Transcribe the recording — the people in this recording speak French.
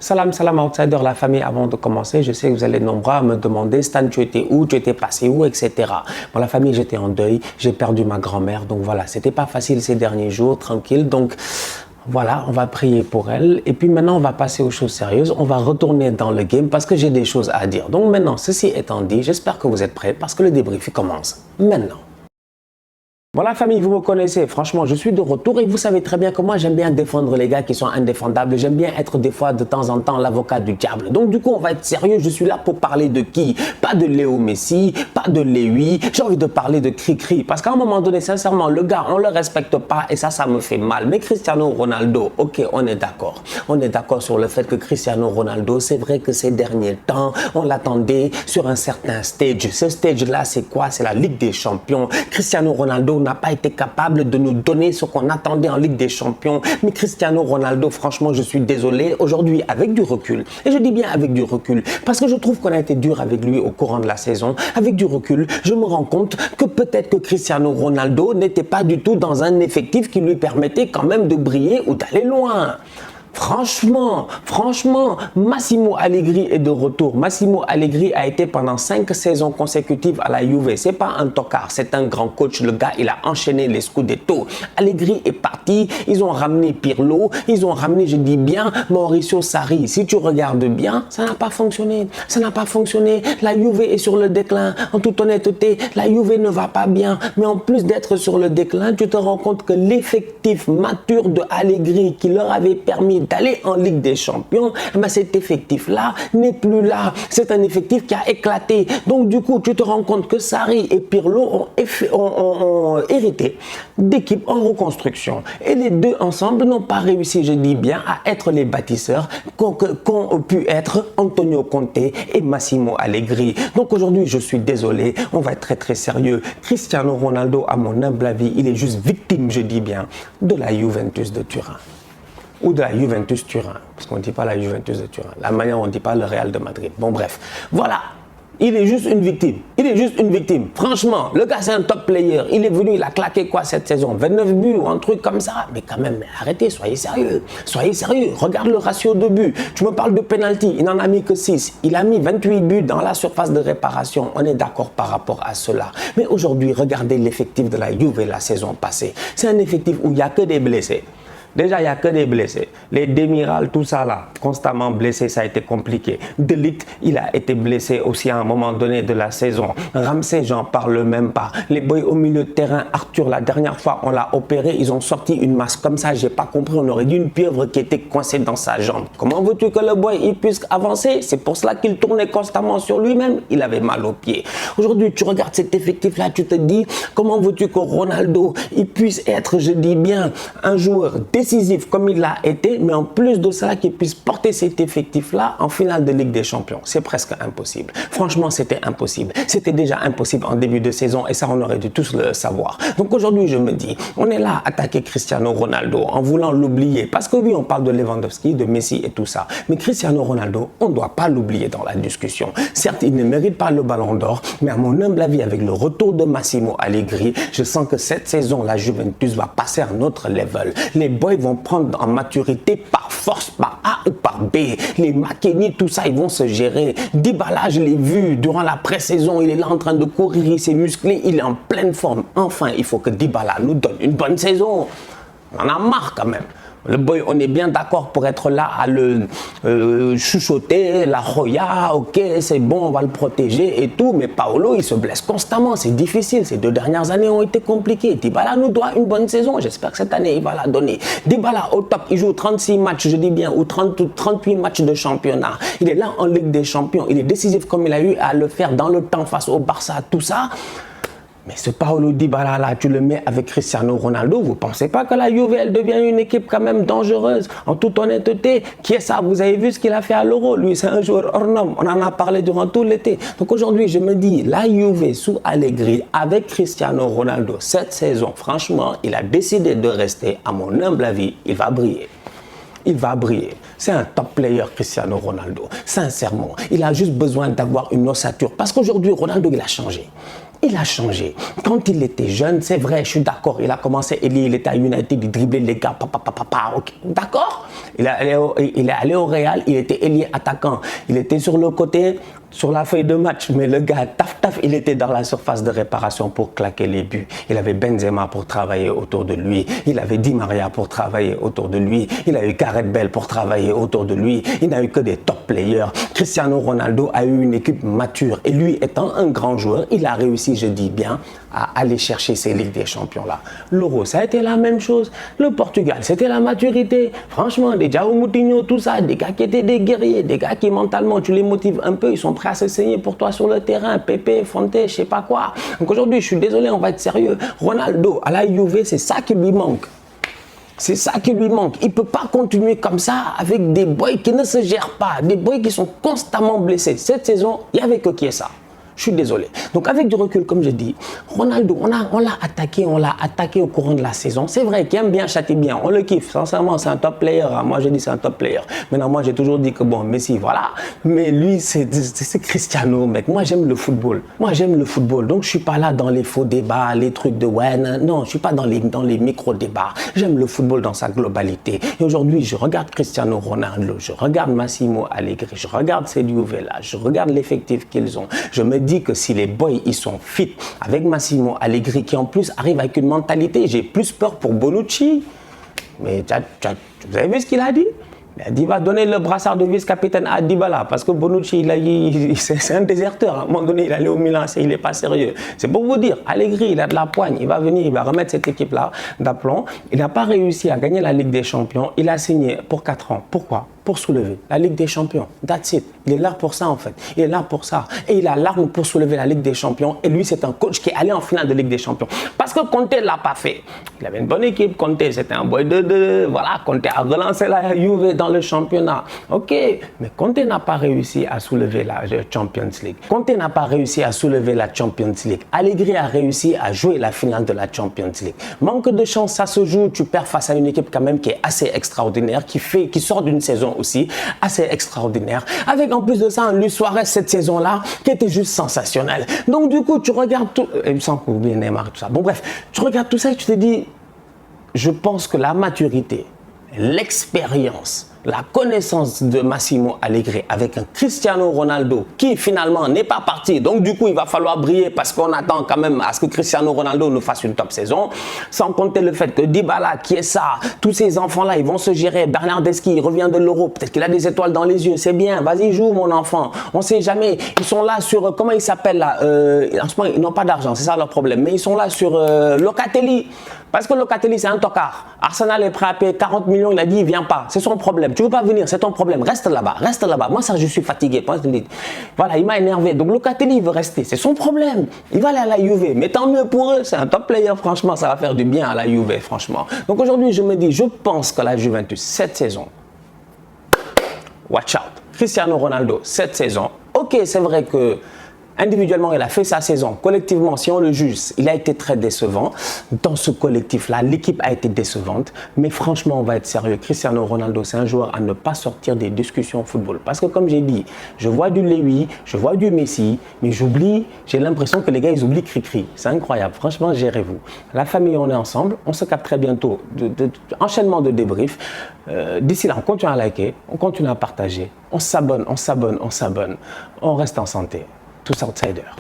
Salam, salam outsider, la famille. Avant de commencer, je sais que vous allez nombreux à me demander Stan, tu étais où, tu étais passé où, etc. Bon, la famille, j'étais en deuil, j'ai perdu ma grand-mère, donc voilà, c'était pas facile ces derniers jours, tranquille, donc voilà, on va prier pour elle. Et puis maintenant, on va passer aux choses sérieuses, on va retourner dans le game parce que j'ai des choses à dire. Donc maintenant, ceci étant dit, j'espère que vous êtes prêts parce que le débrief commence maintenant. Bon, la famille, vous me connaissez, franchement, je suis de retour et vous savez très bien que moi, j'aime bien défendre les gars qui sont indéfendables. J'aime bien être des fois, de temps en temps, l'avocat du diable. Donc, du coup, on va être sérieux. Je suis là pour parler de qui? Pas de Léo Messi, pas de Léwi. J'ai envie de parler de Cricri. Parce qu'à un moment donné, sincèrement, le gars, on le respecte pas et ça me fait mal. Mais Cristiano Ronaldo, ok, on est d'accord. On est d'accord sur le fait que Cristiano Ronaldo, c'est vrai que ces derniers temps, on l'attendait sur un certain stage. Ce stage-là, c'est quoi? C'est la Ligue des Champions. Cristiano Ronaldo n'a pas été capable de nous donner ce qu'on attendait en Ligue des Champions. Mais Cristiano Ronaldo, franchement, je suis désolé. Aujourd'hui, avec du recul, et je dis bien avec du recul, parce que je trouve qu'on a été dur avec lui au courant de la saison. Avec du recul, je me rends compte que peut-être que Cristiano Ronaldo n'était pas du tout dans un effectif qui lui permettait quand même de briller ou d'aller loin. Franchement, Massimo Allegri est de retour. Massimo Allegri a été pendant 5 saisons consécutives à la Juve. C'est pas un tocard, c'est un grand coach. Le gars, il a enchaîné les Scudetto. Allegri est parti. Ils ont ramené Pirlo. Ils ont ramené, je dis bien, Mauricio Sarri. Si tu regardes bien, ça n'a pas fonctionné. Ça n'a pas fonctionné. La Juve est sur le déclin. En toute honnêteté, la Juve ne va pas bien. Mais en plus d'être sur le déclin, tu te rends compte que l'effectif mature de Allegri qui leur avait permis d'aller en Ligue des Champions, ben cet effectif-là n'est plus là. C'est un effectif qui a éclaté. Donc du coup, tu te rends compte que Sarri et Pirlo ont hérité d'équipes en reconstruction. Et les deux ensemble n'ont pas réussi, je dis bien, à être les bâtisseurs qu'ont pu être Antonio Conte et Massimo Allegri. Donc aujourd'hui, je suis désolé, on va être très très sérieux. Cristiano Ronaldo, à mon humble avis, il est juste victime, je dis bien, de la Juventus de Turin. Ou de la Juventus Turin, parce qu'on ne dit pas la Juventus de Turin. La manière on ne dit pas le Real de Madrid. Bon bref, voilà. Il est juste une victime. Il est juste une victime. Franchement, le gars c'est un top player. Il est venu, il a claqué quoi cette saison? 29 buts ou un truc comme ça. Mais quand même, arrêtez, soyez sérieux. Soyez sérieux. Regarde le ratio de buts. Tu me parles de penalty. Il n'en a mis que 6. Il a mis 28 buts dans la surface de réparation. On est d'accord par rapport à cela. Mais aujourd'hui, regardez l'effectif de la Juve la saison passée. C'est un effectif où il n'y a que des blessés. Déjà, il n'y a que des blessés. Les Demiral, tout ça là, constamment blessés, ça a été compliqué. De Ligt, il a été blessé aussi à un moment donné de la saison. Ramsey, j'en parle même pas. Les boys au milieu de terrain, Arthur, la dernière fois, on l'a opéré, ils ont sorti une masse comme ça, j'ai pas compris. On aurait dit une pieuvre qui était coincée dans sa jambe. Comment veux-tu que le boy il puisse avancer? C'est pour cela qu'il tournait constamment sur lui-même. Il avait mal aux pieds. Aujourd'hui, tu regardes cet effectif-là, tu te dis, comment veux-tu que Ronaldo il puisse être, je dis bien, un joueur décisif comme il l'a été, mais en plus de cela, qu'il puisse porter cet effectif-là en finale de Ligue des Champions. C'est presque impossible. Franchement, c'était impossible. C'était déjà impossible en début de saison et ça, on aurait dû tous le savoir. Donc aujourd'hui, je me dis, on est là à attaquer Cristiano Ronaldo en voulant l'oublier. Parce que oui, on parle de Lewandowski, de Messi et tout ça. Mais Cristiano Ronaldo, on ne doit pas l'oublier dans la discussion. Certes, il ne mérite pas le ballon d'or, mais à mon humble avis, avec le retour de Massimo Allegri, je sens que cette saison, la Juventus va passer à un autre level. Les boys vont prendre en maturité par force, par A ou par B. Les Makeni, tout ça, ils vont se gérer. Dybala, je l'ai vu durant la pré-saison, il est là en train de courir, il s'est musclé, il est en pleine forme. Enfin, il faut que Dybala nous donne une bonne saison. On en a marre quand même. Le boy, on est bien d'accord pour être là à le chuchoter, la Roya, ok, c'est bon, on va le protéger et tout. Mais Paolo, il se blesse constamment, c'est difficile. Ces 2 dernières années ont été compliquées. Dybala nous doit une bonne saison. J'espère que cette année, il va la donner. Dybala, au top, il joue 36 matchs, je dis bien, ou 38 matchs de championnat. Il est là en Ligue des Champions. Il est décisif comme il a eu à le faire dans le temps face au Barça, tout ça. Mais ce Paolo Dybala là, tu le mets avec Cristiano Ronaldo, vous ne pensez pas que la Juve, elle devient une équipe quand même dangereuse? En toute honnêteté, qui est ça? Vous avez vu ce qu'il a fait à l'Euro? Lui, c'est un joueur hors norme. On en a parlé durant tout l'été. Donc aujourd'hui, je me dis, la Juve sous Allegri, avec Cristiano Ronaldo, cette saison, franchement, il a décidé de rester. À mon humble avis, il va briller. Il va briller. C'est un top player, Cristiano Ronaldo. Sincèrement, il a juste besoin d'avoir une ossature. Parce qu'aujourd'hui, Ronaldo, il a changé. Il a changé. Quand il était jeune, c'est vrai, je suis d'accord, il a commencé, il était à United, il driblait les gars, okay. D'accord. Il est allé au Real, il était ailier attaquant. Il était sur le côté, sur la feuille de match, mais le gars, taf, il était dans la surface de réparation pour claquer les buts. Il avait Benzema pour travailler autour de lui. Il avait Di Maria pour travailler autour de lui. Il a eu Gareth Bale pour travailler autour de lui. Il n'a eu que des top players. Cristiano Ronaldo a eu une équipe mature. Et lui, étant un grand joueur, il a réussi, je dis bien, à aller chercher ces Ligues des Champions-là. L'Euro, ça a été la même chose. Le Portugal, c'était la maturité. Franchement, des João Moutinho, tout ça, des gars qui étaient des guerriers, des gars qui mentalement, tu les motives un peu, ils sont prêts à se saigner pour toi sur le terrain. Pepe, Fonte, je sais pas quoi. Donc aujourd'hui, je suis désolé, on va être sérieux. Ronaldo, à la Juve, c'est ça qui lui manque. C'est ça qui lui manque. Il ne peut pas continuer comme ça avec des boys qui ne se gèrent pas, des boys qui sont constamment blessés. Cette saison, il n'y avait que qui est ça. Je suis désolé. Donc avec du recul, comme je dis, Ronaldo, on l'a attaqué au courant de la saison. C'est vrai qu'il aime bien, châtie bien. On le kiffe. Sincèrement, c'est un top player. Moi, je dis c'est un top player. Maintenant, moi, j'ai toujours dit que bon, Messi, voilà. Mais lui, c'est Cristiano, mec. Moi, j'aime le football. Moi, j'aime le football. Donc, je suis pas là dans les faux débats, les trucs de ouais. Non, je suis pas dans les micro-débats. J'aime le football dans sa globalité. Et aujourd'hui, je regarde Cristiano Ronaldo, je regarde Massimo Allegri, je regarde ces Juve-là, je regarde l'effectif qu'ils ont. Je me dis que si les boys ils sont fit avec Massimo Allegri qui en plus arrive avec une mentalité, j'ai plus peur pour Bonucci. Mais vous avez vu ce qu'il a dit? Il a dit il va donner le brassard de vice-capitaine à Dybala parce que Bonucci c'est un déserteur. À un moment donné il allait au Milan, il n'est pas sérieux. C'est pour vous dire, Allegri il a de la poigne, il va venir, il va remettre cette équipe là d'aplomb. Il n'a pas réussi à gagner la Ligue des Champions, il a signé pour 4 ans. Pourquoi? Pour soulever la Ligue des Champions. That's it. Il est là pour ça en fait. Il est là pour ça. Et il a l'arme pour soulever la Ligue des Champions. Et lui, c'est un coach qui est allé en finale de Ligue des Champions. Parce que Conte ne l'a pas fait. Il avait une bonne équipe. Conte, c'était un boy de... Voilà, Conte a relancé la Juve dans le championnat. Ok, mais Conte n'a pas réussi à soulever la Champions League. Conte n'a pas réussi à soulever la Champions League. Allegri a réussi à jouer la finale de la Champions League. Manque de chance, ça se joue. Tu perds face à une équipe quand même qui est assez extraordinaire, qui sort d'une saison aussi assez extraordinaire. Avec en plus de ça un Luis Suarez cette saison-là qui était juste sensationnel. Donc du coup, tu regardes tout... Il me semble que vous oubliez Neymar, tout ça. Bon bref, tu regardes tout ça et tu te dis, je pense que la maturité, l'expérience, la connaissance de Massimo Allegri avec un Cristiano Ronaldo qui finalement n'est pas parti. Donc du coup, il va falloir briller parce qu'on attend quand même à ce que Cristiano Ronaldo nous fasse une top saison. Sans compter le fait que Dybala, qui est ça, tous ces enfants-là, ils vont se gérer. Bernardeschi, il revient de l'Euro. Peut-être qu'il a des étoiles dans les yeux. C'est bien. Vas-y, joue mon enfant. On ne sait jamais. Ils sont là sur... Comment ils s'appellent là en ce moment, ils n'ont pas d'argent. C'est ça leur problème. Mais ils sont là sur Locatelli. Parce que Locatelli, c'est un tocard. Arsenal est prêt à payer 40 millions. Il a dit, il ne vient pas. C'est son problème. Tu ne veux pas venir, c'est ton problème. Reste là-bas. Reste là-bas. Moi, ça, je suis fatigué. Voilà, il m'a énervé. Donc, Locatelli, il veut rester. C'est son problème. Il va aller à la Juve. Mais tant mieux pour eux. C'est un top player. Franchement, ça va faire du bien à la Juve, franchement. Donc, aujourd'hui, je me dis, je pense que la Juventus, cette saison, watch out. Cristiano Ronaldo, cette saison, ok, c'est vrai que individuellement, il a fait sa saison. Collectivement, si on le juge, il a été très décevant. Dans ce collectif-là, l'équipe a été décevante. Mais franchement, on va être sérieux. Cristiano Ronaldo, c'est un joueur à ne pas sortir des discussions football. Parce que comme j'ai dit, je vois du Lewy, je vois du Messi, mais j'oublie, j'ai l'impression que les gars, ils oublient Cricri. C'est incroyable. Franchement, gérez-vous. La famille, on est ensemble. On se capte très bientôt. Enchaînement de débriefs. D'ici là, on continue à liker, on continue à partager. On s'abonne, on s'abonne, on s'abonne. On reste en santé. Tous outsiders.